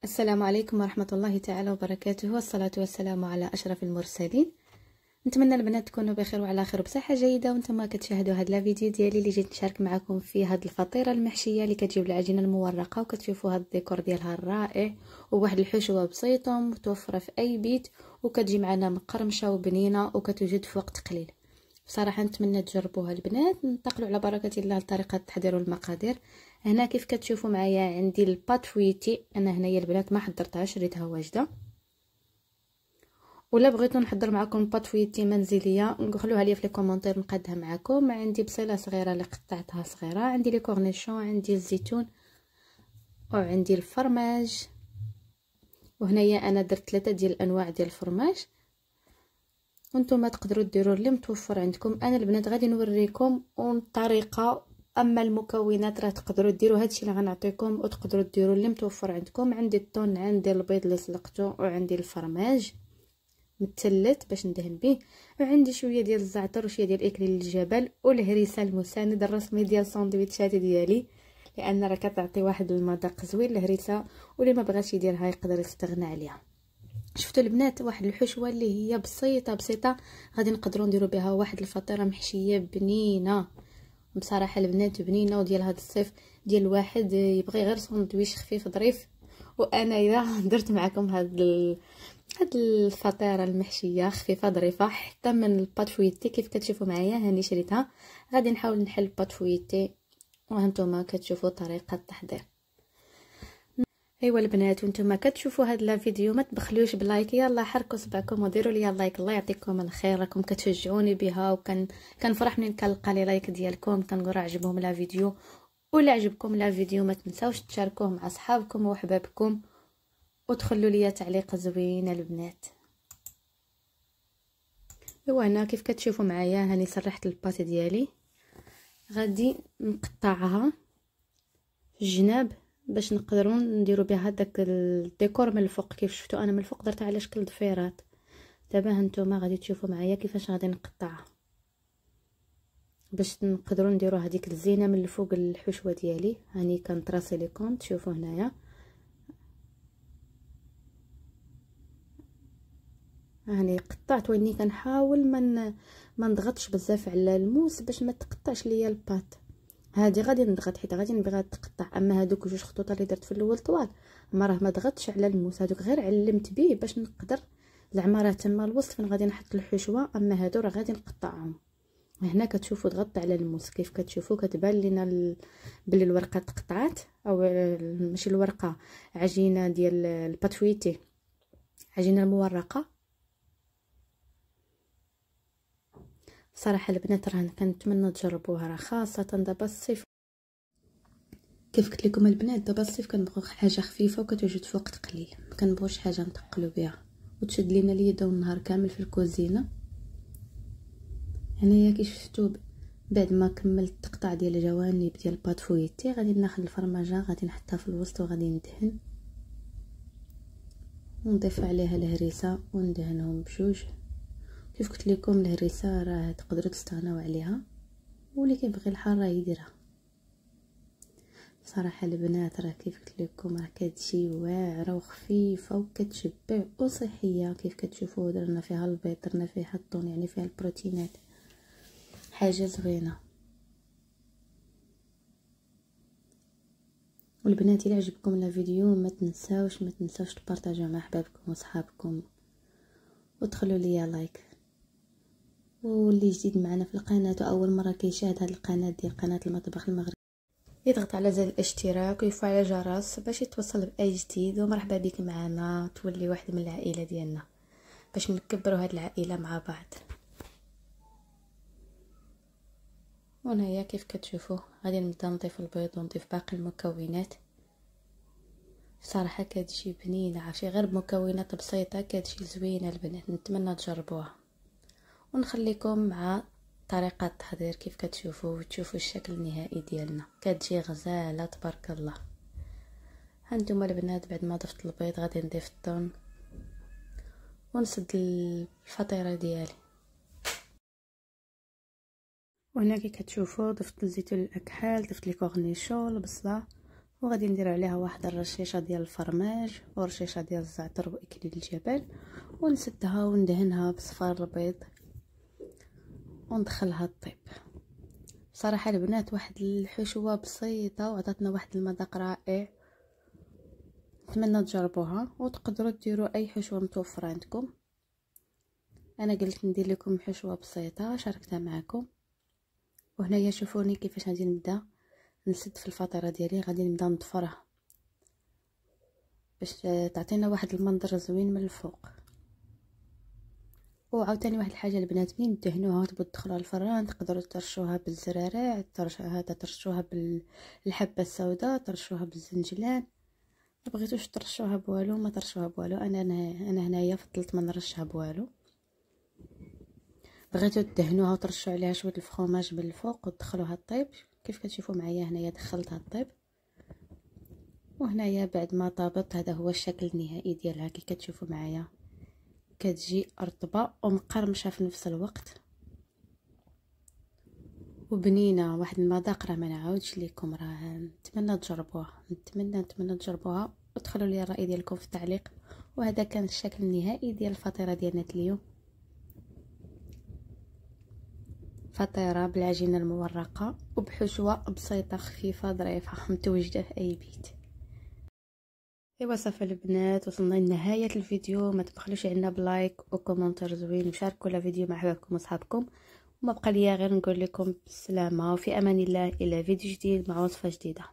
السلام عليكم ورحمة الله تعالى وبركاته، والصلاة والسلام على أشرف المرسلين. نتمنى البنات تكونوا بخير وعلى خير بصحة جيدة. وانتم كتشاهدوا هاد الفيديو ديالي اللي جيت نشارك معكم في هاد الفطيرة المحشية اللي كتجيب العجينة المورقة، وكتشوفوا هاد الديكور ديالها الرائع وواحد الحشوة بسيطة متوفرة في أي بيت، وكتجي معنا مقرمشة وبنينة وكتوجد في وقت قليل. بصراحة نتمنى تجربوها البنات. ننتقلوا على بركة الله لطريقة التحضير والمقادير. هنا كيف كتشوفوا معايا عندي الباط فويتي. انا هنايا البنات ما حضرتهاش، شريتها واجده. ولا بغيتو نحضر معكم باط فويتي منزليه قولوها لي في لي كومونتير نقادها معكم. عندي بصيله صغيره اللي قطعتها صغيره، عندي لي كورنيشون، عندي الزيتون، وعندي الفرماج. وهنايا انا درت 3 ديال الانواع ديال الفرماج، وانتم تقدروا ديروا اللي متوفر عندكم. انا البنات غادي نوريكم الطريقه، اما المكونات راه تقدروا ديروا هادشي اللي غنعطيكم وتقدروا ديروا اللي متوفر عندكم. عندي الطون، عندي البيض اللي سلقته، وعندي الفرماج متلت باش ندهن به، وعندي شويه ديال الزعتر وشويه ديال الاكليل الجبل والهريسه المساند الرسمي ديال الساندويتشات ديالي، لان راه كتعطي واحد المذاق زوين الهريسه، واللي ما بغاش يديرها يقدر يستغنى عليها. شفتوا البنات واحد الحشوه اللي هي بسيطه غادي نقدروا نديروا بها واحد الفطيره محشيه بنينه. بصراحه البنات بنينه، وديال هذا الصيف ديال الواحد يبغي غير ساندويش خفيف ظريف. وانا اذا درت معكم هاد الفطيره المحشيه خفيفه ظريفه حتى من الباط فويتي كيف كتشوفوا معايا هاني شريتها. غادي نحاول نحل الباط فويتي وهانتوما كتشوفوا طريقه التحضير. ايوا البنات، وانتم كتشوفوا هذا الفيديو ما تبخلوش بلايك، يلا حركوا صبعكم وديروا لي لايك. الله يعطيكم الخير، راكم كتشجعوني بها، كنفرح منين كنلقى لي لايك ديالكم. كنقول راه عجبهم لا فيديو. ولا عجبكم لا فيديو ما تنساوش تشاركوه مع اصحابكم وحبابكم، وتخلوا لي تعليق زوين البنات. ايوا هنا كيف كتشوفوا معايا هاني سرحت الباط ديالي، غادي نقطعها في الجناب باش نقدروا نديروا بها داك الديكور من الفوق. كيف شفتوا انا من الفوق درتها على شكل ضفيرات. دابا هانتوما غادي تشوفوا معايا كيفاش غادي نقطعها باش نقدروا نديروا هذيك الزينه من الفوق الحشوه ديالي. هاني كنطراسي لي كونط، شوفوا هنايا هاني قطعت، واني كنحاول ما نضغطش بزاف على الموس باش ما تقطعش ليا الباط. هادي غادي نضغط حيت غادي نبغيها تقطع، اما هادوك جوج خطوط اللي درت في الاول طوال ما راه ما ضغطش على الموس، هادوك غير علمت به باش نقدر زعما راه تما الوسط فين غادي نحط الحشوه. اما هادو راه غادي نقطعهم. هنا كتشوفوا ضغطت على الموس، كيف كتشوفوا كتبان لينا بلي الورقه تقطعات، او ماشي الورقه، عجينه ديال الباتويتي، عجينه المورقه. صراحه البنات راه كنتمنى تجربوها، راه خاصه دابا الصيف. كيف قلت لكم البنات دابا الصيف كنبغيو حاجه خفيفه وكتوجد في وقت قليل، ما كنبغوش حاجه نثقلوا بها وتشد لينا اليد والنهار كامل في الكوزينه. هنايا كي شفتوا بعد ما كملت التقطاع ديال الجوانب ديال الباط فويتي، غادي ناخذ الفرماجه غادي نحطها في الوسط وغادي ندهن ونضيف عليها الهريسه وندهنهم بجوج. كيف قلت لكم الهريسه راه تقدروا تستغناو عليها، واللي كيبغي الحار راه يديرها. صراحه البنات راه كيف قلت لكم راه كتجي واعره وخفيفه وكتشبع وصحيه. كيف كتشوفوا درنا فيها البيض، درنا فيها الطون، يعني فيها البروتينات، حاجه زوينه. والبنات الا عجبكم الفيديو ما تنساوش تبارطاجيو مع احبابكم وصحابكم وتخلوا لي لايك. واللي جديد معنا في القناه واول مره كيشاهد هذه القناه ديال قناه المطبخ المغربي يضغط على زر الاشتراك ويفعل الجرس باش يتوصل باي جديد. ومرحبا بك معنا، تولي واحد من العائله ديالنا باش نكبروا هذه العائله مع بعض. وهنايا كيف كتشوفوا غادي نبدا نضيف البيض ونضيف باقي المكونات. صراحه كتجي بنينه، عرفتي غير بمكونات بسيطه كتجي زوينه البنات. نتمنى تجربوها، ونخليكم مع طريقه التحضير. كيف كتشوفوا وتشوفوا الشكل النهائي ديالنا كتجي غزاله تبارك الله. هانتوما البنات بعد ما ضفت البيض غادي نضيف الثوم ونسد الفطيره ديالي. وهنا كي كتشوفوا ضفت الزيتون الاكحال، ضفت لي كورنيشون، البصله وغادي ندير عليها واحد الرشيشه ديال الفرماج ورشيشه ديال الزعتر واكليل الجبل، ونسدها وندهنها بصفار البيض وندخلها الطيب. بصراحه البنات واحد الحشوه بسيطه وعطاتنا واحد المذاق رائع، نتمنى تجربوها وتقدروا ديروا اي حشوه متوفره عندكم. انا قلت ندير لكم حشوه بسيطه شاركتها معكم. وهنايا شوفوني كيفاش غادي نبدا نسد في الفطيره ديالي، غادي نبدا نضفرها باش تعطينا واحد المنظر زوين من الفوق. وعاوتاني واحد الحاجه البنات، مين تدهنوها وتبغوا تدخلوها الفران تقدروا ترشوها بالزرارع، ترشوها بالحبه السوداء، ترشوها بالزنجلان. ما بغيتوش ترشوها بوالو ما ترشوها بوالو. انا هنايا فضلت ما نرشها بوالو. بغيتو تدهنوها وترشوا عليها شويه الفخوماج بالفوق وتدخلوها الطيب كيف كتشوفوا معايا. هنايا دخلتها الطيب، وهنايا بعد ما طابت هذا هو الشكل النهائي ديالها. كي كتشوفوا معايا كتجي رطبه ومقرمشه في نفس الوقت وبنينه، واحد المذاق راه ما نعاودش لكم. راه نتمنى تجربوها، نتمنى تجربوها وتدخلوا لي الراي ديالكم في التعليق. وهذا كان الشكل النهائي ديال الفطيره ديالنا اليوم، فطيره بالعجينه المورقه وبحشوه بسيطه خفيفه ظريفه متوجده في اي بيت. ايوا صافي البنات، وصلنا لنهايه الفيديو. ما تبخلوش علينا بلايك وكومنتير زوين وشاركوا الفيديو مع احبابكم واصحابكم. وما بقى ليا غير نقول لكم بالسلامه وفي امان الله الى فيديو جديد مع وصفه جديده.